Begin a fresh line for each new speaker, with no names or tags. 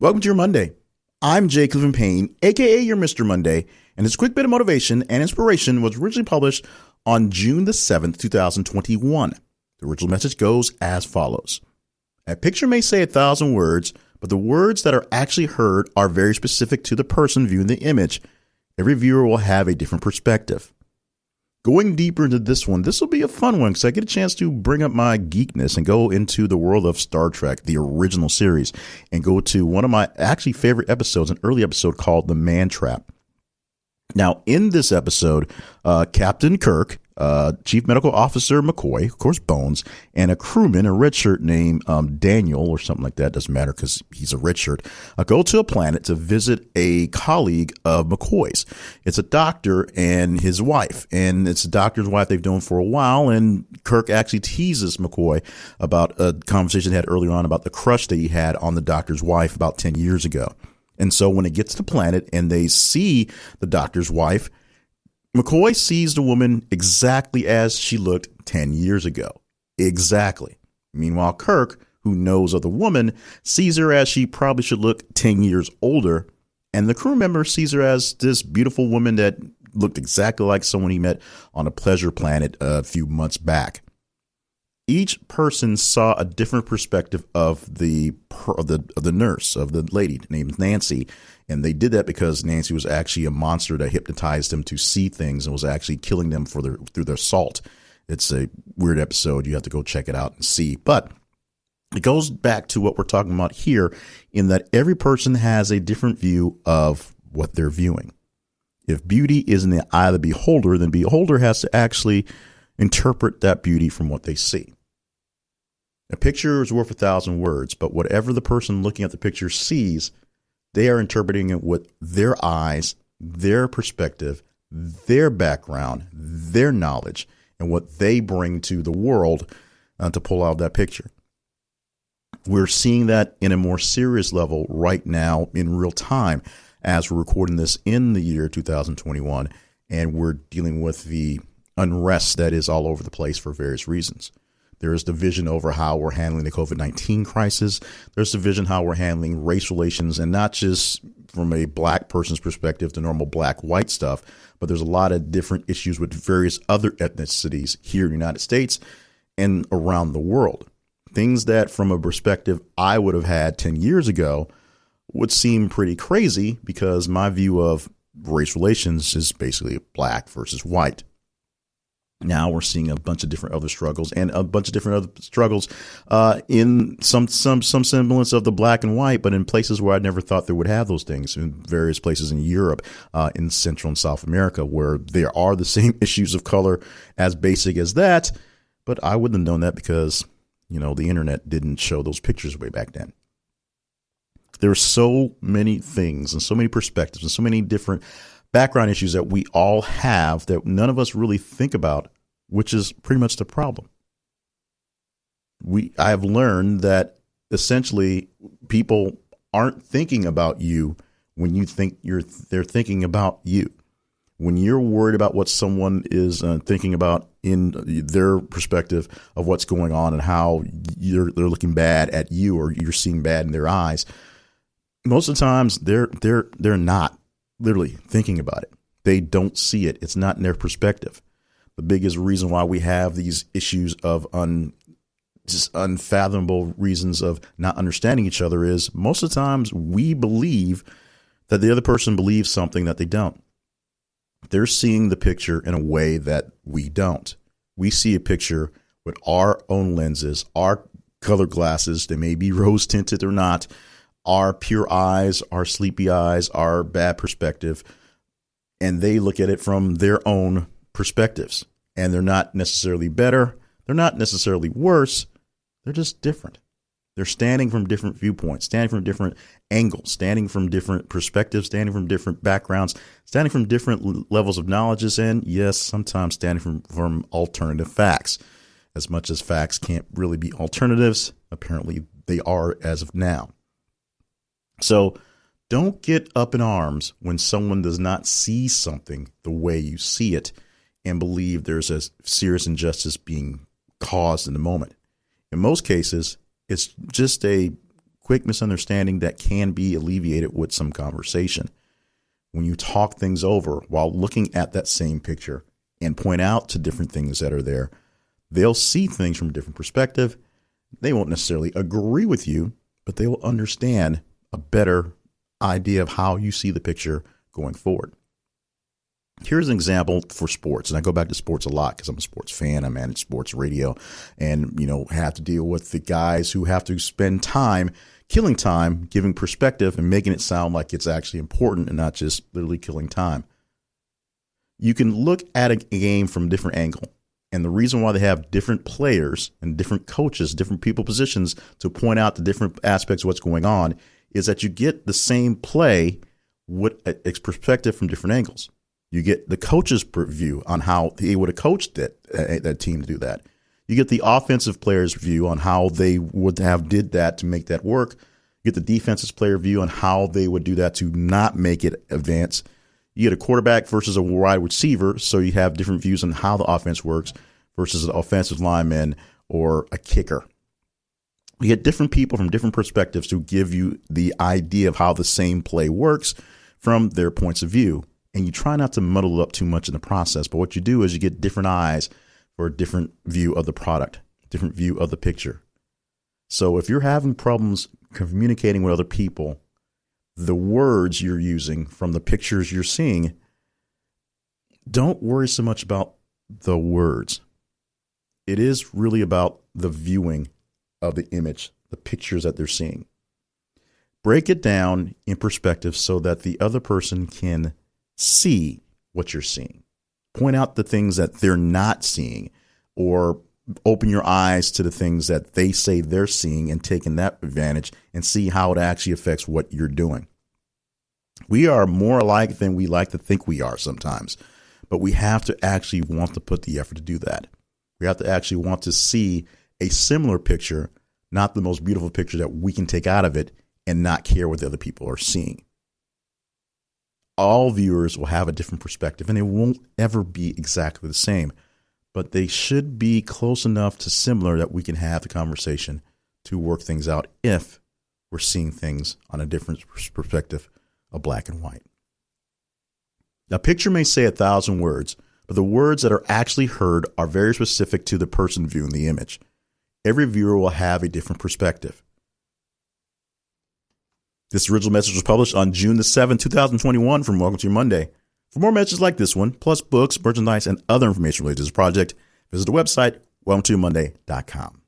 Welcome to your Monday. I'm Jay Clifton Payne, aka your Mr. Monday, and this quick bit of motivation and inspiration was originally published on June the 7th, 2021. The original message goes as follows. A picture may say 1,000 words, but the words that are actually heard are very specific to the person viewing the image. Every viewer will have a different perspective. Going deeper into this one, this will be a fun one because I get a chance to bring up my geekness and go into the world of Star Trek, the original series, and go to one of my actually favorite episodes, an early episode called The Man Trap. Now, in this episode, Captain Kirk, Chief Medical Officer McCoy, of course, Bones, and a crewman, a red shirt named Daniel or something like that, doesn't matter because he's a red shirt, go to a planet to visit a colleague of McCoy's. It's a doctor and his wife, and it's a doctor's wife they've known for a while, and Kirk actually teases McCoy about a conversation they had earlier on about the crush that he had on the doctor's wife about 10 years ago. And so when it gets to the planet and they see the doctor's wife, McCoy sees the woman exactly as she looked 10 years ago. Exactly. Meanwhile, Kirk, who knows of the woman, sees her as she probably should look 10 years older. And the crew member sees her as this beautiful woman that looked exactly like someone he met on a pleasure planet a few months back. Each person saw a different perspective of the nurse, of the lady named Nancy. And they did that because Nancy was actually a monster that hypnotized them to see things and was actually killing them through their salt. It's a weird episode. You have to go check it out and see. But it goes back to what we're talking about here in that every person has a different view of what they're viewing. If beauty is in the eye of the beholder, then the beholder has to actually interpret that beauty from what they see. A picture is worth 1,000 words, but whatever the person looking at the picture sees, they are interpreting it with their eyes, their perspective, their background, their knowledge, and what they bring to the world to pull out that picture. We're seeing that in a more serious level right now in real time as we're recording this in the year 2021, and we're dealing with the unrest that is all over the place for various reasons. There is division over how we're handling the COVID-19 crisis. There's division how we're handling race relations, and not just from a black person's perspective, the normal black-white stuff, but there's a lot of different issues with various other ethnicities here in the United States and around the world. Things that from a perspective I would have had 10 years ago would seem pretty crazy because my view of race relations is basically black versus white. Now we're seeing a bunch of different other struggles and a bunch of different other struggles in some semblance of the black and white, but in places where I never thought they would have those things, in various places in Europe, in Central and South America, where there are the same issues of color as basic as that. But I wouldn't have known that because, the internet didn't show those pictures way back then. There are so many things and so many perspectives and so many different background issues that we all have that none of us really think about, which is pretty much the problem. I have learned that essentially people aren't thinking about you when you think they're thinking about you. When you're worried about what someone is thinking about in their perspective of what's going on and how they're looking bad at you or you're seeing bad in their eyes, most of the times they're not literally thinking about it. They don't see it. It's not in their perspective. The biggest reason why we have these issues of just unfathomable reasons of not understanding each other is most of the times we believe that the other person believes something that they don't. They're seeing the picture in a way that we don't. We see a picture with our own lenses, our color glasses. They may be rose tinted or not. Our pure eyes, our sleepy eyes, our bad perspective, and they look at it from their own perspectives. And they're not necessarily better. They're not necessarily worse. They're just different. They're standing from different viewpoints, standing from different angles, standing from different perspectives, standing from different backgrounds, standing from different levels of knowledges, and yes, sometimes standing from alternative facts. As much as facts can't really be alternatives, apparently they are as of now. So don't get up in arms when someone does not see something the way you see it and believe there's a serious injustice being caused in the moment. In most cases, it's just a quick misunderstanding that can be alleviated with some conversation. When you talk things over while looking at that same picture and point out to different things that are there, they'll see things from a different perspective. They won't necessarily agree with you, but they will understand a better idea of how you see the picture going forward. Here's an example for sports, and I go back to sports a lot because I'm a sports fan. I manage sports radio and, have to deal with the guys who have to spend time, killing time, giving perspective and making it sound like it's actually important and not just literally killing time. You can look at a game from a different angle, and the reason why they have different players and different coaches, different people positions to point out the different aspects of what's going on is that you get the same play with a perspective from different angles. You get the coach's view on how they would have coached that team to do that. You get the offensive player's view on how they would have did that to make that work. You get the defensive player view on how they would do that to not make it advance. You get a quarterback versus a wide receiver, so you have different views on how the offense works versus an offensive lineman or a kicker. You get different people from different perspectives to give you the idea of how the same play works from their points of view. And you try not to muddle it up too much in the process. But what you do is you get different eyes for a different view of the product, different view of the picture. So if you're having problems communicating with other people, the words you're using from the pictures you're seeing, don't worry so much about the words. It is really about the viewing of the image, the pictures that they're seeing. Break it down in perspective so that the other person can see what you're seeing. Point out the things that they're not seeing, or open your eyes to the things that they say they're seeing and taking that advantage and see how it actually affects what you're doing. We are more alike than we like to think we are sometimes, but we have to actually want to put the effort to do that. We have to actually want to see a similar picture, not the most beautiful picture that we can take out of it and not care what the other people are seeing. All viewers will have a different perspective, and it won't ever be exactly the same, but they should be close enough to similar that we can have the conversation to work things out if we're seeing things on a different perspective of black and white. A picture may say 1,000 words, but the words that are actually heard are very specific to the person viewing the image. Every viewer will have a different perspective. This original message was published on June the 7th, 2021 from Welcome to Your Monday. For more messages like this one, plus books, merchandise, and other information related to this project, visit the website, welcometoyourmonday.com.